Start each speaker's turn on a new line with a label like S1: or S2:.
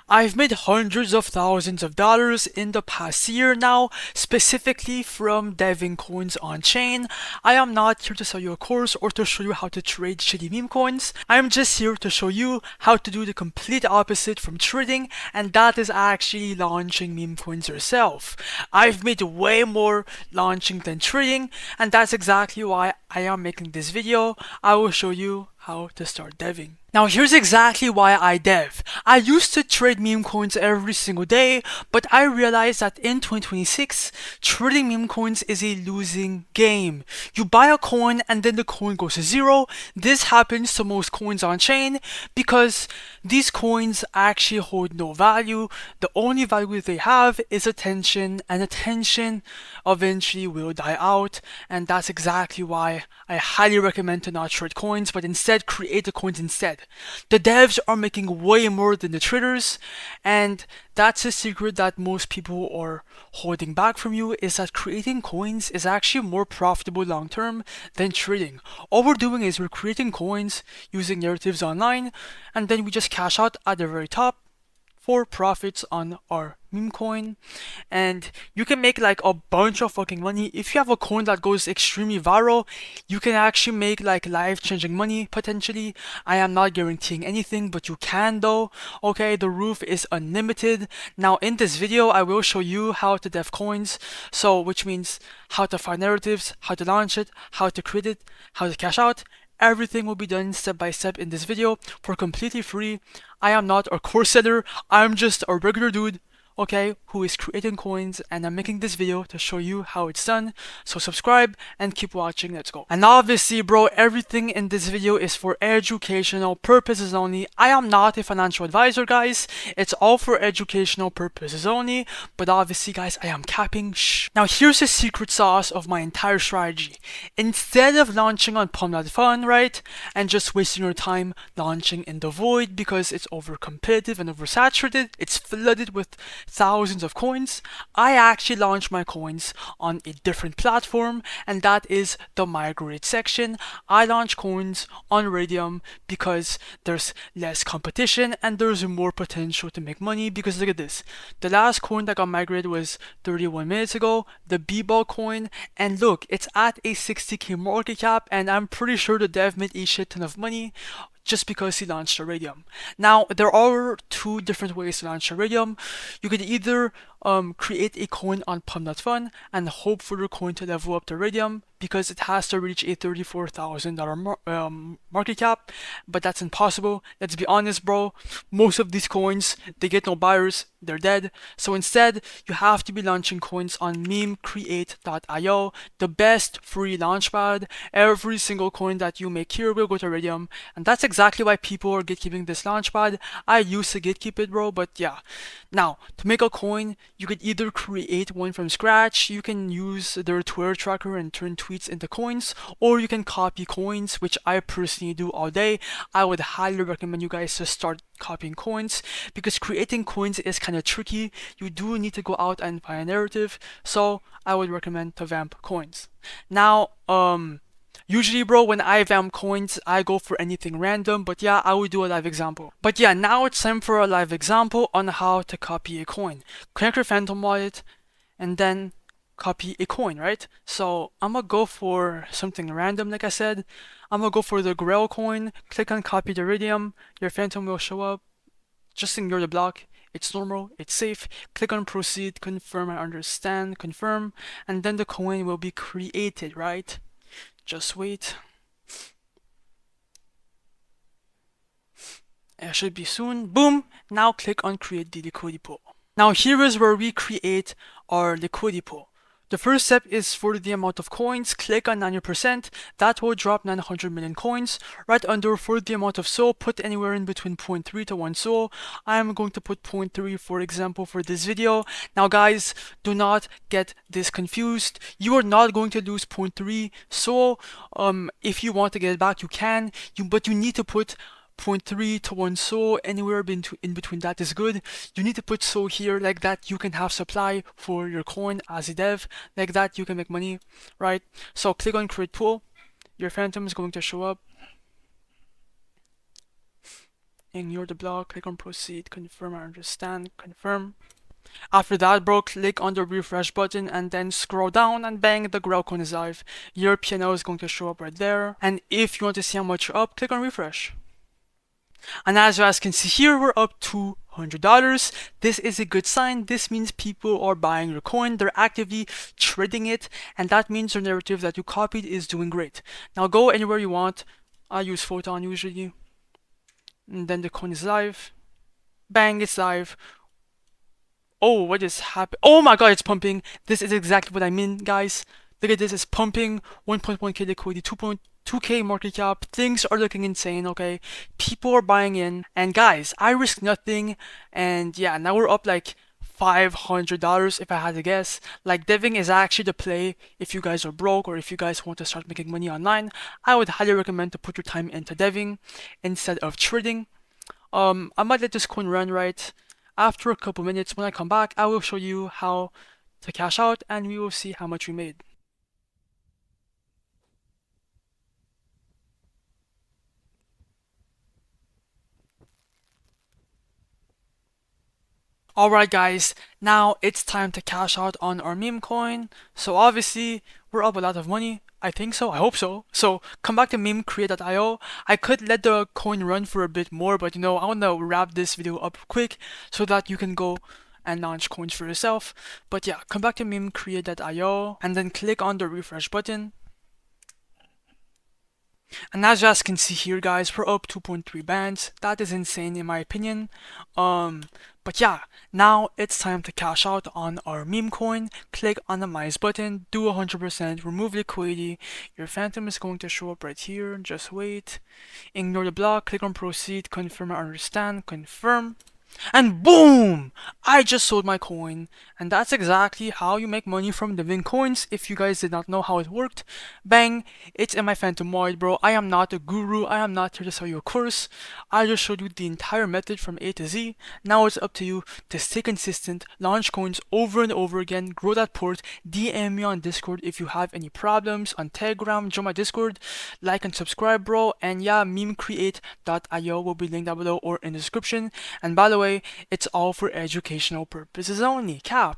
S1: I've made hundreds of thousands of dollars in the past year now, specifically from deving coins on chain. I am not here to sell you a course or to show you how to trade shitty meme coins. I'm just here to show you how to do the complete opposite from trading, and that is actually launching meme coins yourself. I've made way more launching than trading, and that's exactly why I am making this video. I will show you how to start deving. Now here's exactly why I dev. I used to trade meme coins every single day, but I realized that in 2026, trading meme coins is a losing game. You buy a coin and then the coin goes to zero. This happens to most coins on chain because these coins actually hold no value. The only value they have is attention, and attention eventually will die out, and that's exactly why I highly recommend to not trade coins, but instead create the coins instead. The devs are making way more than the traders, and that's a secret that most people are holding back from you, is that creating coins is actually more profitable long term than trading. All we're doing is we're creating coins using narratives online, and then we just cash out at the very top for profits on our meme coin. And you can make like a bunch of fucking money. If you have a coin that goes extremely viral, you can actually make like life-changing money potentially. I am not guaranteeing anything, but you can though. Okay, the roof is unlimited. Now in this video I will show you how to dev coins, so which means how to find narratives, how to launch it, how to create it, how to cash out. Everything will be done step by step in this video for completely free. I am not a course seller, I'm just a regular dude, okay, who is creating coins, and I'm making this video to show you how it's done. So subscribe and keep watching. Let's go. And obviously, bro, everything in this video is for educational purposes only. I am not a financial advisor, guys. It's all for educational purposes only. But obviously, guys, I am capping. Shh. Now here's the secret sauce of my entire strategy. Instead of launching on Pump.Fun, right, and just wasting your time launching in the void because it's over competitive and oversaturated, it's flooded with thousands of coins, I actually launch my coins on a different platform, and that is the migrate section. I launch coins on Raydium because there's less competition and there's more potential to make money. Because look at this, the last coin that got migrated was 31 minutes ago, the B-ball coin, and look, it's at a 60k market cap, and I'm pretty sure the dev made a shit ton of money just because he launched a Raydium. Now, there are two different ways to launch a Raydium. You could either create a coin on Pump.Fun and hope for your coin to level up to Raydium, because it has to reach a $34,000 market cap, but that's impossible. Let's be honest, bro. Most of these coins, they get no buyers, they're dead. So instead, you have to be launching coins on memecreate.io, the best free launchpad. Every single coin that you make here will go to Raydium, and that's exactly why people are gatekeeping this launchpad. I used to gatekeep it, bro, but yeah. Now, to make a coin, you could either create one from scratch, you can use their Twitter tracker and turn tweets into coins, or you can copy coins, which I personally do all day. I would highly recommend you guys to start copying coins, because creating coins is kind of tricky. You do need to go out and find a narrative, so I would recommend to vamp coins. Now, usually, bro, when I vamp coins, I go for anything random, but yeah, I will do a live example. But yeah, now it's time for a live example on how to copy a coin. Connect your Phantom wallet, and then copy a coin, right? So I'm gonna go for something random, like I said. I'm gonna go for the Grail coin, click on copy the Raydium, your Phantom will show up. Just ignore the block. It's normal, it's safe. Click on proceed, confirm, I understand, confirm, and then the coin will be created, right? Just wait. It should be soon. Boom! Now click on create the liquidity pool. Now here is where we create our liquidity pool. The first step is for the amount of coins. Click on 90%. That will drop 900 million coins. Right under for the amount of SOL, put anywhere in between 0.3 to 1 SOL. I am going to put 0.3 for example for this video. Now guys, do not get this confused. You are not going to lose 0.3 SOL. If you want to get it back, you can. But you need to put 0.3 to 1 SOL, anywhere in between that is good. You need to put SOL here, like that you can have supply for your coin as a dev, like that you can make money, right? So click on create pool, your Phantom is going to show up Ignore the block, click on proceed, confirm, I understand, confirm. After that, bro, click on the refresh button and then scroll down and bang, the ground coin is live. Your P&L is going to show up right there. And if you want to see how much you're up, click on refresh. And as you guys can see here, we're up $200. This is a good sign. This means people are buying your coin. They're actively trading it. And that means your narrative that you copied is doing great. Now go anywhere you want. I use Photon usually. And then the coin is live. Bang, it's live. Oh, what is happening? Oh my god, it's pumping. This is exactly what I mean, guys. Look at this, it's pumping. 1.1k liquidity, 2.2k market cap. Things are looking insane, okay? People are buying in. And guys, I risked nothing. And yeah, now we're up like $500 if I had to guess. Like, deving is actually the play if you guys are broke or if you guys want to start making money online. I would highly recommend to put your time into deving instead of trading. I might let this coin run, right? After a couple minutes, when I come back, I will show you how to cash out and we will see how much we made. Alright guys, now it's time to cash out on our meme coin. So obviously, we're up a lot of money. I think so, I hope so. So come back to memecreate.io. I could let the coin run for a bit more, but I want to wrap this video up quick so that you can go and launch coins for yourself. But yeah, come back to memecreate.io and then click on the refresh button. And as you guys can see here, guys, we're up 2.3 bands. That is insane in my opinion. But yeah, now it's time to cash out on our meme coin. Click on the minus button, do 100%, remove liquidity. Your phantom is going to show up right here. Just wait. Ignore the block, click on proceed, confirm, I understand, confirm. And boom! I just sold my coin. And that's exactly how you make money from living coins if you guys did not know how it worked. Bang! It's in my Phantom wallet, bro. I am not a guru. I am not here to sell you a course. I just showed you the entire method from A to Z. Now it's up to you to stay consistent, launch coins over and over again, grow that port, DM me on Discord if you have any problems, on Telegram, join my Discord, like and subscribe, bro. And yeah, memecreate.io will be linked down below or in the description. And by the way, it's all for educational purposes only. Cap.